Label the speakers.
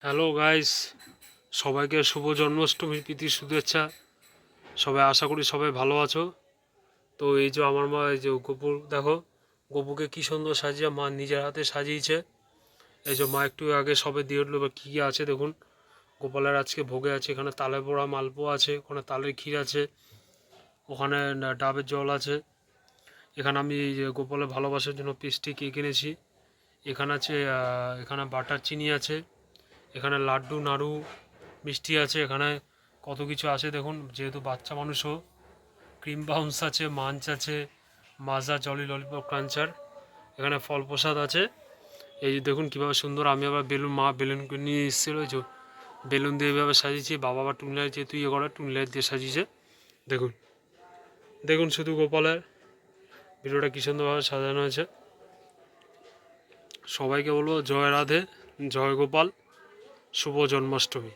Speaker 1: Hello guys, সবাইকে শুভ জন্মাষ্টমীর প্রীতি শুভেচ্ছা। সবাই আশা করি সবাই ভালো আছো। তো এই যে আমার মা, এই যে গোপুর দেখো, গোপুকে কি সুন্দর সাজিয়ে মা নিজের হাতে সাজিয়েছে। এই যে মা একটু আগে সবে দিয়ে উঠলো, এবার কী কী আছে দেখুন। গোপালের আজকে ভোগে আছে, এখানে তালে পোড়া মালপোয়া আছে, ওখানে তালের ক্ষীর আছে, ওখানে ডাবের জল আছে। এখানে আমি এই যে গোপালের ভালোবাসার জন্য পেস্ট্রি কেক এনেছি। এখানে আছে এখানে বাটার চিনি আছে, এখানে লাড্ডু নাড়ু মিষ্টি আছে, এখানে কত কিছু আছে দেখুন। যেহেতু বাচ্চা মানুষও, ক্রিম বাউন্স আছে, মাঞ্চ আছে, মাজা জলি ললিপপ ক্রাঞ্চার, এখানে ফল প্রসাদ আছে। এই যে দেখুন কীভাবে সুন্দর। আমি আবার বেলুন, মা বেলুনকে নিয়ে এসেছিল, ওই যে বেলুন দিয়ে এভাবে সাজিয়েছি। বাবা আবার টুনলাইট যেহেতু ইয়ে করে টুনলাইট দিয়ে সাজিয়েছে। দেখুন দেখুন শুধু গোপালের ভিডিওটা কী সুন্দরভাবে সাজানো হয়েছে। সবাইকে বলবো জয় রাধে, জয় গোপাল, শুভ জন্মাষ্টমী।